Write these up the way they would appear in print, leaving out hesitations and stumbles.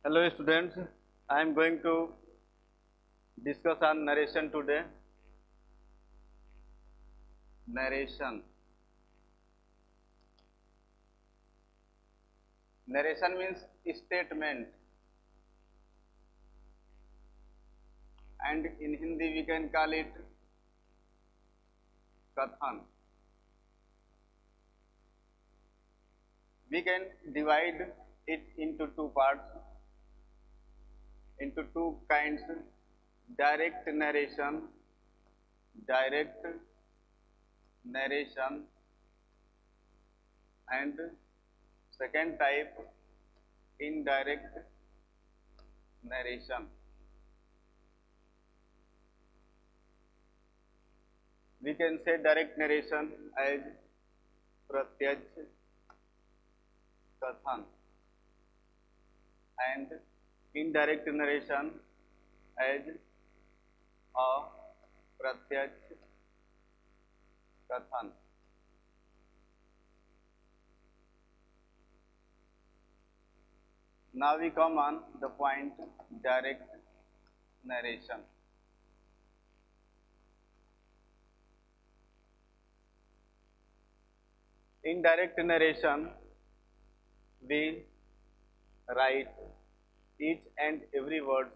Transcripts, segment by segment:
Hello students, I am going to discuss on narration today. Narration. Narration means statement, and in Hindi we can call it kathan. We can divide it into two parts, into two kinds: direct narration, direct narration, and second type, indirect narration. We can say direct narration as pratyaksh kathan and indirect narration as अप्रत्यक्ष कथन. Now we come on the point direct narration. In direct narration, we write each and every word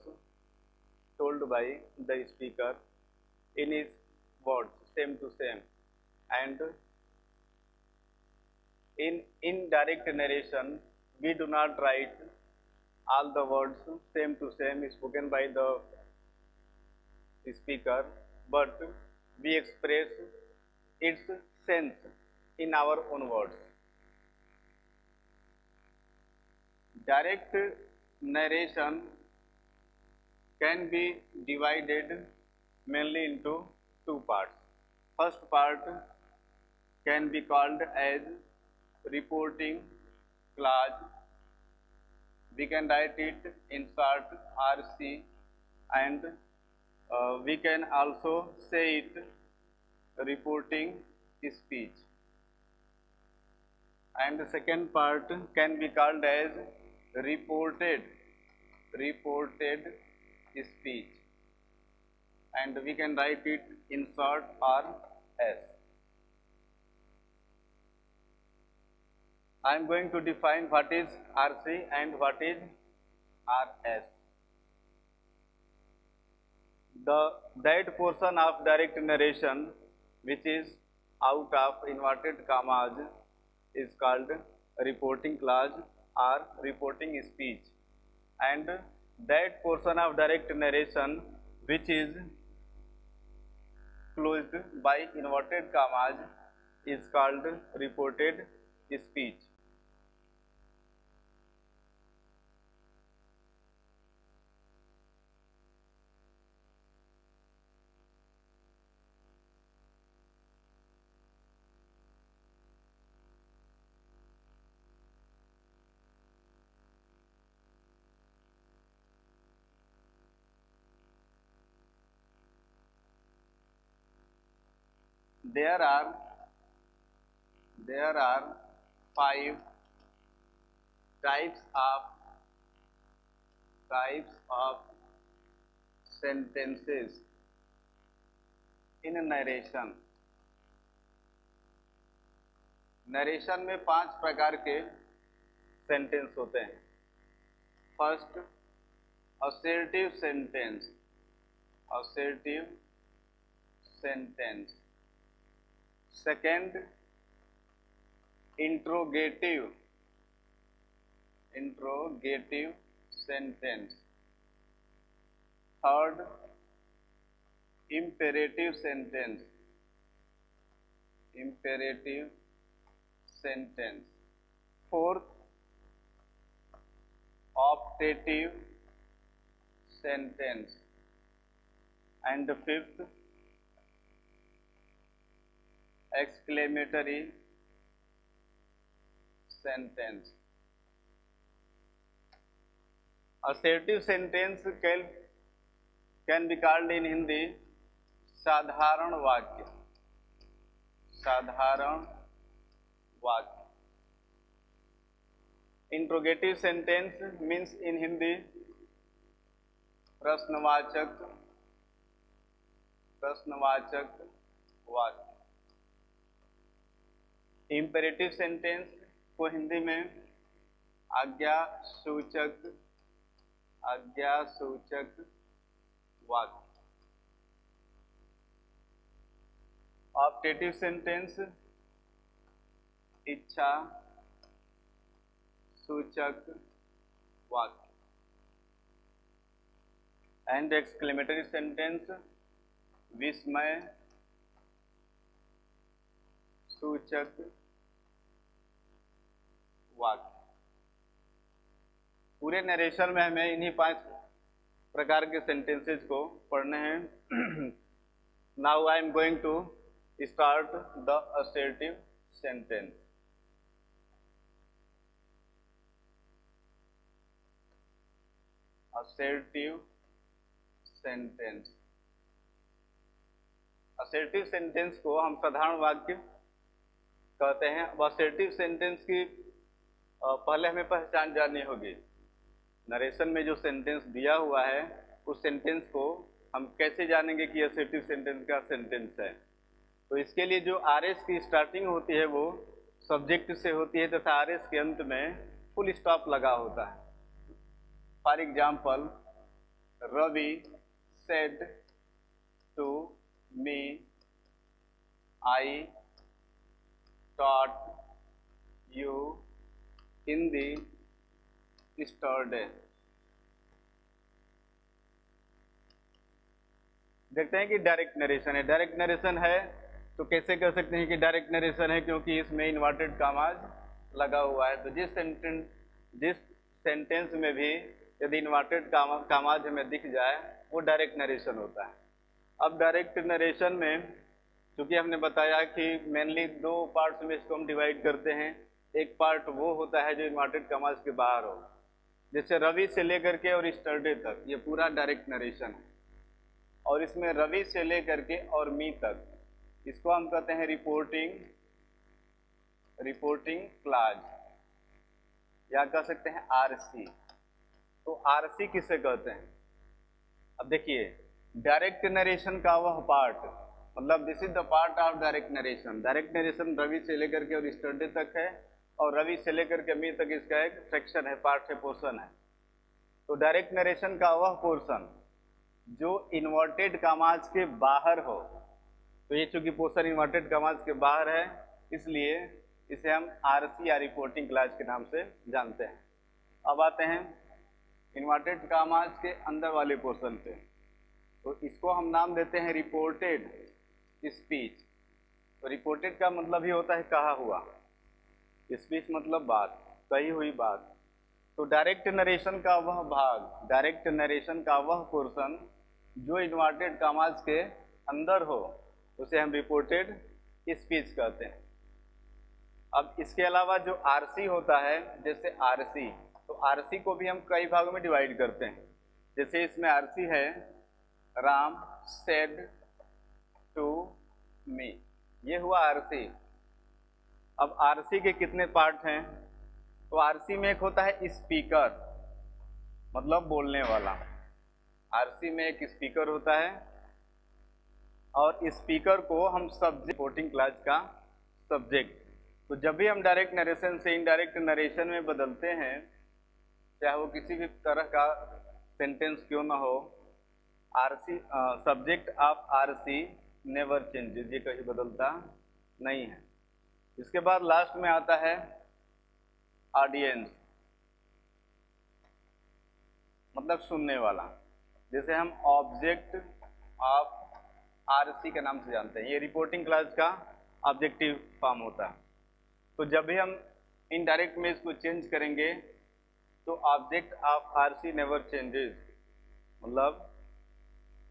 told by the speaker in his words, same to same, and in indirect narration we do not write all the words same to same spoken by the speaker, but we express its sense in our own words. Direct narration can be divided mainly into two parts. First part can be called as reporting clause. We can write it in short RC, and we can also say it reporting speech. And the second part can be called as reported speech, and we can write it in short RS. I am going to define what is RC and what is RS. That portion of direct narration which is out of inverted commas is called reporting clause or reporting speech, and that portion of direct narration which is closed by inverted commas is called reported speech. There are 5 types of sentences in a narration. Narration में 5 प्रकार के sentence होते हैं. First, assertive sentence. Second, interrogative sentence. Third, imperative sentence. Fourth, optative sentence. And the fifth, exclamatory sentence. Assertive sentence can be called in Hindi साधारण वाक्य. Interrogative sentence means in Hindi प्रश्नवाचक वाक्य। Imperative sentence को हिंदी में आज्ञा सूचक वाक्य। ऑप्टेटिव सेंटेंस इच्छा सूचक वाक्य। एंड एक्सक्लेमेटरी सेंटेंस विस्मय सूचक वाक्य। पूरे नरेशन में हमें इन्हीं 5 प्रकार के सेंटेंसेस को पढ़ने हैं। Now I am going to start the assertive sentence. Assertive sentence. Assertive sentence को हम साधारण वाक्य कहते हैं। अब असर्टिव सेंटेंस की पहले हमें पहचान जाननी होगी। नरेशन में जो सेंटेंस दिया हुआ है उस सेंटेंस को हम कैसे जानेंगे कि असर्टिव सेंटेंस का सेंटेंस है। तो इसके लिए जो आरएस की स्टार्टिंग होती है वो सब्जेक्ट से होती है तथा आरएस के अंत में फुल स्टॉप लगा होता है। For example, Ravi said to me I taught you in the yesterday। देखते हैं कि डायरेक्ट नरेशन है। डायरेक्ट नरेशन है तो कैसे कर सकते हैं कि डायरेक्ट नरेशन है, क्योंकि इसमें इन्वर्टेड कामाज लगा हुआ है। तो जिस सेंटेंस में भी यदि इन्वर्टेड कामाज हमें दिख जाए वो डायरेक्ट नरेशन होता है। अब डायरेक्ट नरेशन में चूँकि हमने बताया कि मेनली 2 पार्ट्स में इसको हम डिवाइड करते हैं। एक पार्ट वो होता है जो इन्वर्टेड कामाज के बाहर हो, जैसे रवि से लेकर के और यस्टरडे तक, ये पूरा डायरेक्ट नरेशन है। और इसमें रवि से लेकर के और मी तक, इसको हम कहते हैं रिपोर्टिंग क्लाज, या कह सकते हैं आरसी। तो आरसी किसे कहते हैं? अब देखिए, डायरेक्ट नरेशन का वह पार्ट, मतलब this is the part of direct narration. Direct narration Ravi से लेकर के और यस्टरडे तक है, और रवि से लेकर के मी तक इसका एक सेक्शन है, पार्ट है, पोर्शन है। तो डायरेक्ट नरेशन का वह पोर्शन जो इन्वर्टेड कामाज के बाहर हो, तो ये चूंकि पोर्शन इन्वर्टेड कामाज के बाहर है इसलिए इसे हम आरसी या रिपोर्टिंग क्लाज के नाम से जानते हैं। अब आते हैं इन्वर्टेड कामाज के अंदर वाले पोर्शन पे, तो इसको हम नाम देते हैं रिपोर्टेड स्पीच। तो रिपोर्टेड का मतलब ही होता है कहा हुआ, स्पीच मतलब बात, कही हुई बात। तो डायरेक्ट नरेशन का वह भाग, डायरेक्ट नरेशन का वह पोर्शन जो इन्वर्टेड कामाज के अंदर हो उसे हम रिपोर्टेड स्पीच कहते हैं। अब इसके अलावा जो आरसी होता है, जैसे आरसी, तो आरसी को भी हम कई भागों में डिवाइड करते हैं। जैसे इसमें आरसी है राम सेड टू मी, ये हुआ आरसी। अब आरसी के कितने पार्ट हैं? तो आरसी में एक होता है स्पीकर, मतलब बोलने वाला। आरसी में एक स्पीकर होता है और स्पीकर को हम सब्जेक्ट, रिपोर्टिंग क्लाज का सब्जेक्ट। तो जब भी हम डायरेक्ट नरेशन से इनडायरेक्ट नरेशन में बदलते हैं, चाहे वो किसी भी तरह का सेंटेंस क्यों ना हो, RC subject of RC never changes, ये कहीं बदलता नहीं है। इसके बाद लास्ट में आता है ऑडियंस, मतलब सुनने वाला, जैसे हम ऑब्जेक्ट ऑफ आरसी के नाम से जानते हैं। ये रिपोर्टिंग क्लास का ऑब्जेक्टिव फॉर्म होता है। तो जब भी हम इनडायरेक्ट में इसको चेंज करेंगे तो object of RC never changes, मतलब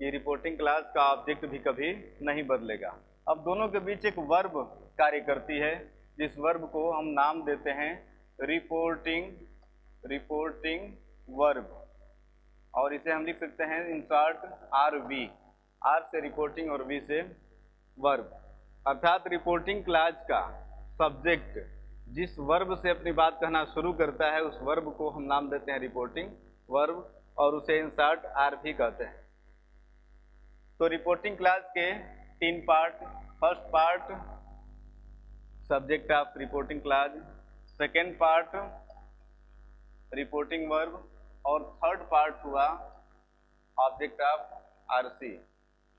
ये रिपोर्टिंग क्लास का ऑब्जेक्ट भी कभी नहीं बदलेगा। अब दोनों के बीच एक वर्ब कार्य करती है, जिस वर्ब को हम नाम देते हैं रिपोर्टिंग वर्ब, और इसे हम लिख सकते हैं इन शॉर्ट आरवी। आर से रिपोर्टिंग और वी से वर्ब। अर्थात रिपोर्टिंग क्लाज का सब्जेक्ट जिस वर्ब से अपनी बात कहना शुरू करता है उस वर्ब को हम नाम देते हैं रिपोर्टिंग वर्ब, और उसे इंसर्ट आर भी कहते हैं। तो रिपोर्टिंग क्लास के 3 part, first part subject of reporting class, second part reporting verb, और थर्ड पार्ट हुआ ऑब्जेक्ट ऑफ आरसी।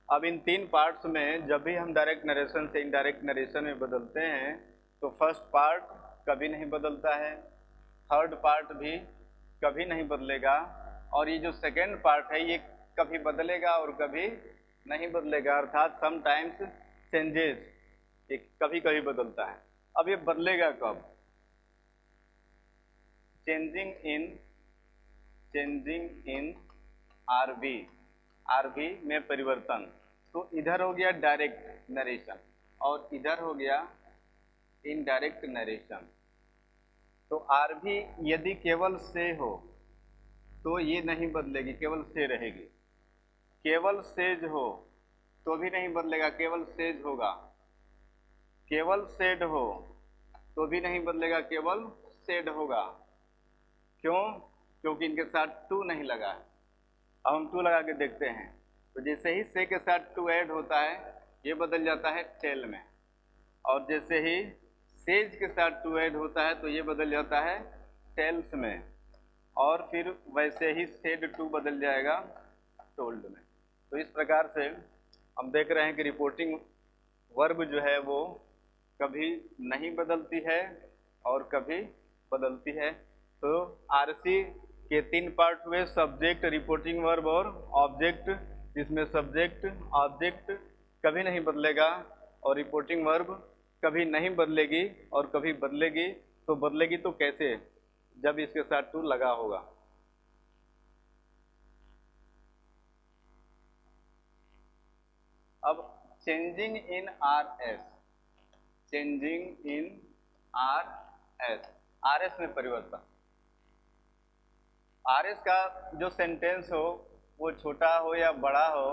अब इन 3 पार्ट्स में जब भी हम डायरेक्ट नरेशन से इनडायरेक्ट नरेशन में बदलते हैं तो फर्स्ट पार्ट कभी नहीं बदलता है, थर्ड पार्ट भी कभी नहीं बदलेगा, और ये जो सेकेंड पार्ट है ये कभी बदलेगा और कभी नहीं बदलेगा, अर्थात समटाइम्स चेंजेस, ये कभी कभी बदलता है। अब ये बदलेगा कब? चेंजिंग इन आरबी में परिवर्तन। तो इधर हो गया डायरेक्ट नरेशन और इधर हो गया इनडायरेक्ट नरेशन। तो आरबी यदि केवल से हो तो ये नहीं बदलेगी, केवल से रहेगी। केवल सेज हो तो भी नहीं बदलेगा, केवल सेज होगा। केवल सेड हो तो भी नहीं बदलेगा, केवल सेड होगा। क्यों? क्योंकि इनके साथ टू नहीं लगा है। अब हम टू लगा के देखते हैं। तो जैसे ही से के साथ टू ऐड होता है ये बदल जाता है टेल में, और जैसे ही सेज के साथ टू ऐड होता है तो ये बदल जाता है टेल्स में, और फिर वैसे ही सेड टू बदल जाएगा टोल्ड में। तो इस प्रकार से हम देख रहे हैं कि रिपोर्टिंग वर्ब जो है वो कभी नहीं बदलती है और कभी बदलती है। तो आरसी के 3 पार्ट हुए, सब्जेक्ट, रिपोर्टिंग वर्ब और ऑब्जेक्ट, जिसमें सब्जेक्ट ऑब्जेक्ट कभी नहीं बदलेगा और रिपोर्टिंग वर्ब कभी नहीं बदलेगी, और कभी बदलेगी तो कैसे? जब इसके साथ टू लगा होगा। अब चेंजिंग इन आरएस में परिवर्तन। आरएस का जो सेंटेंस हो वो छोटा हो या बड़ा हो,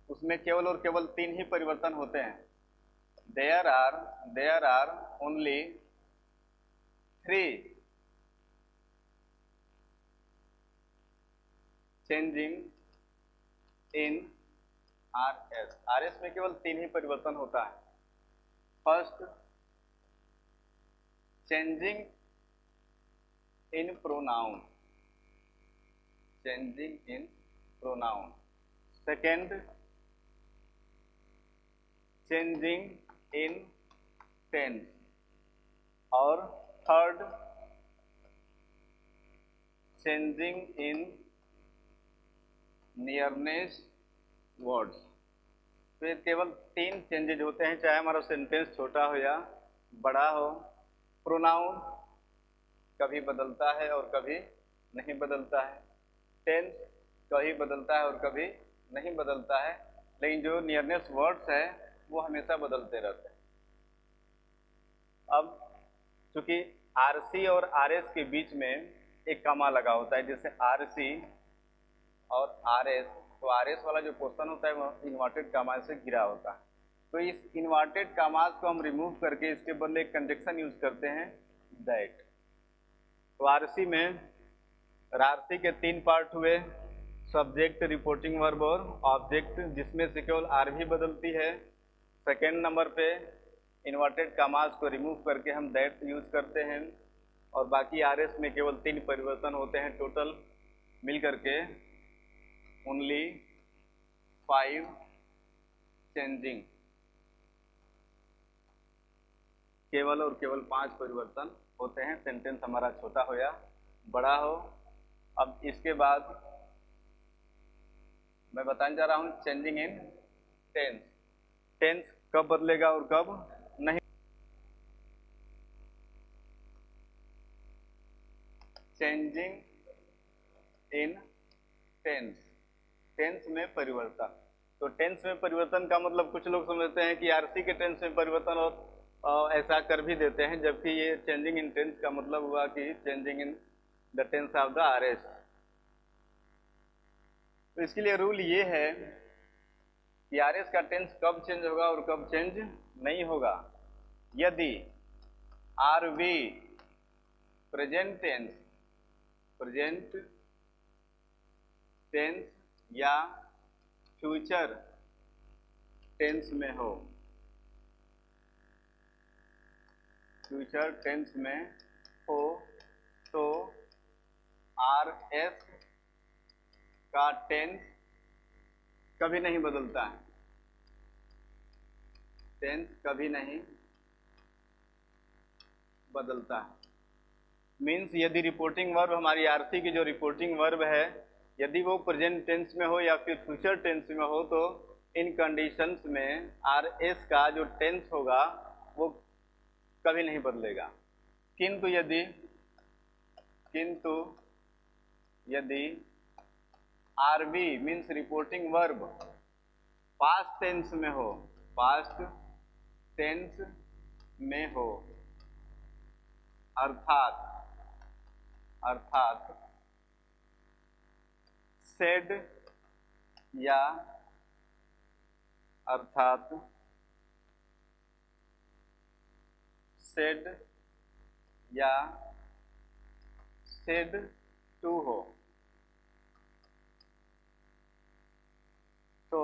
उसमें केवल और केवल 3 ही परिवर्तन होते हैं। There are only 3 changing in RS में केवल 3 ही परिवर्तन होता है। First, changing in pronoun, second, changing in tense, और third, changing in nearness words. तो ये केवल 3 चेंजेज होते हैं, चाहे हमारा सेंटेंस छोटा हो या बड़ा हो। प्रोनाउन कभी बदलता है और कभी नहीं बदलता है, टेंस कभी बदलता है और कभी नहीं बदलता है, लेकिन जो नियरनेस वर्ड्स है वो हमेशा बदलते रहते हैं। अब चूंकि आरसी और आरएस के बीच में एक कॉमा लगा होता है, जैसे आरसी और आरएस, तो आरएस वाला जो पोर्शन होता है वो इन्वर्टेड कामा से घिरा होता है। तो इस इन्वर्टेड कामास को हम रिमूव करके इसके बदले एक कंजक्शन यूज करते हैं, दैट। तो आरसी में आरसी के 3 पार्ट हुए, सब्जेक्ट, रिपोर्टिंग वर्ब और ऑब्जेक्ट, जिसमें से केवल आर भी बदलती है। सेकेंड नंबर पे इन्वर्टेड कामास को रिमूव करके हम दैट यूज करते हैं, और बाकी आरएस में केवल 3 परिवर्तन होते हैं टोटल मिल करके ओनली 5 चेंजिंग, केवल और केवल 5 परिवर्तन होते हैं, सेंटेंस हमारा छोटा हो या बड़ा हो। अब इसके बाद मैं बताने जा रहा हूं चेंजिंग इन टेंस। टेंस कब बदलेगा और कब नहीं। चेंजिंग इन टेंस में परिवर्तन। तो टेंस में परिवर्तन का मतलब कुछ लोग समझते हैं कि आरसी के टेंस में परिवर्तन और ऐसा कर भी देते हैं, जबकि ये चेंजिंग इन टेंस का मतलब हुआ कि changing in the tense of the RS. तो इसके लिए रूल ये है कि आरएस का टेंस कब चेंज होगा और कब चेंज नहीं होगा। यदि आर वी प्रेजेंट टेंस या फ्यूचर टेंस में हो, फ्यूचर टेंस में हो तो आर एस का टेंस कभी नहीं बदलता है, टेंस कभी नहीं बदलता है। मीन्स यदि रिपोर्टिंग वर्ब हमारी आरसी की जो रिपोर्टिंग वर्ब है यदि वो प्रेजेंट टेंस में हो या फिर फ्यूचर टेंस में हो तो इन कंडीशंस में आर एस का जो टेंस होगा वो कभी नहीं बदलेगा। किंतु यदि R V means reporting verb past tense में हो, पास्ट टेंस में हो अर्थात सेड या अर्थात सेड या सेड टू हो तो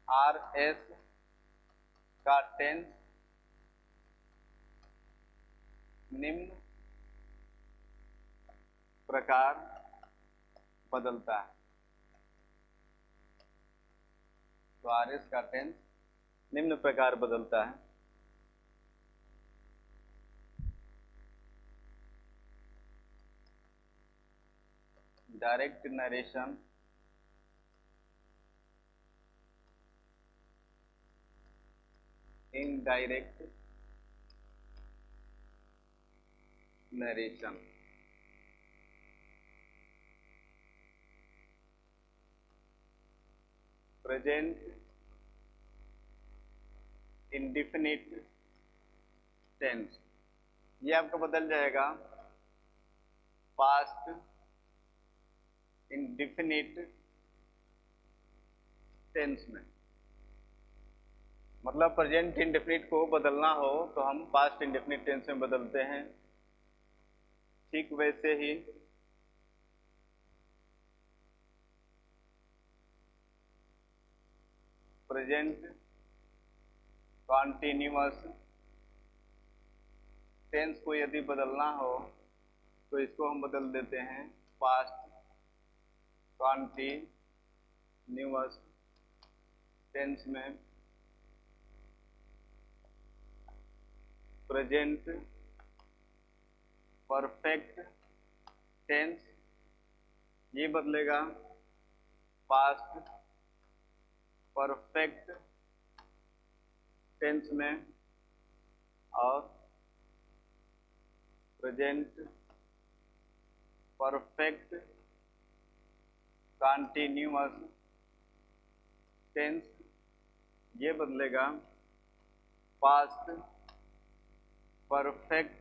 आर एस का टेंस निम्न प्रकार बदलता है। तो आर एस का टेंस निम्न प्रकार बदलता है। Direct narration indirect narration. Present indefinite tense ये आपका बदल जाएगा पास्ट इंडिफिनिट टेंस में। मतलब प्रेजेंट इंडेफिनिट को बदलना हो तो हम पास्ट इंडेफिनिट टेंस में बदलते हैं। ठीक वैसे ही प्रेजेंट कॉन्टिन्यूअस टेंस को यदि बदलना हो तो इसको हम बदल देते हैं पास्ट कॉन्टिन्यूअस टेंस में। प्रेजेंट परफेक्ट टेंस ये बदलेगा पास्ट परफेक्ट टेंस में और प्रेजेंट परफेक्ट कॉन्टिन्यूअस टेंस ये बदलेगा पास्ट परफेक्ट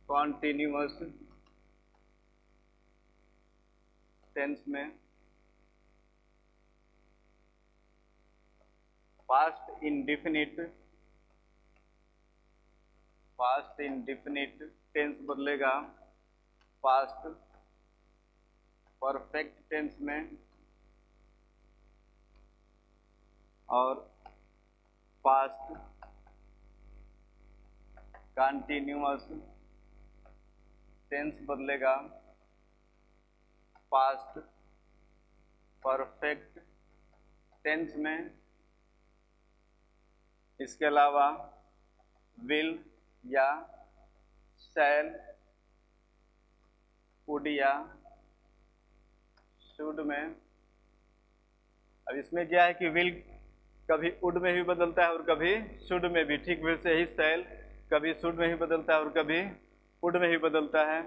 कॉन्टिन्यूअस टेंस में। पास्ट इंडिफिनिट टेंस बदलेगा पास्ट परफेक्ट टेंस में और पास्ट कॉन्टिन्यूअस टेंस बदलेगा पास्ट परफेक्ट टेंस में। इसके अलावा विल या शैल वुड या शुड में। अब इसमें क्या है कि विल कभी वुड में भी बदलता है और कभी शुड में भी। ठीक वैसे ही शैल कभी शुड में ही बदलता है और कभी वुड में ही बदलता है।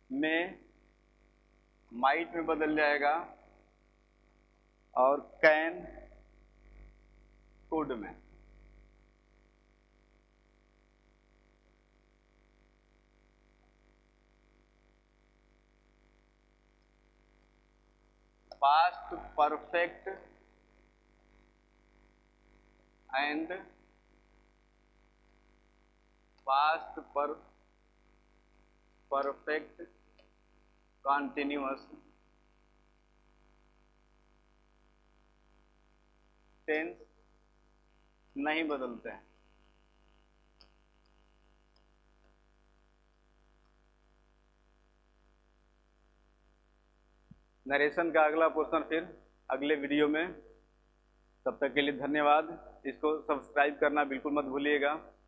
में माइट में बदल जाएगा और कैन कुड में। पास्ट परफेक्ट एंड पास्ट पर परफेक्ट कॉन्टिन्यूअस टेंस नहीं बदलते हैं। नरेशन का अगला पोर्शन फिर अगले वीडियो में। तब तक के लिए धन्यवाद। इसको सब्सक्राइब करना बिल्कुल मत भूलिएगा।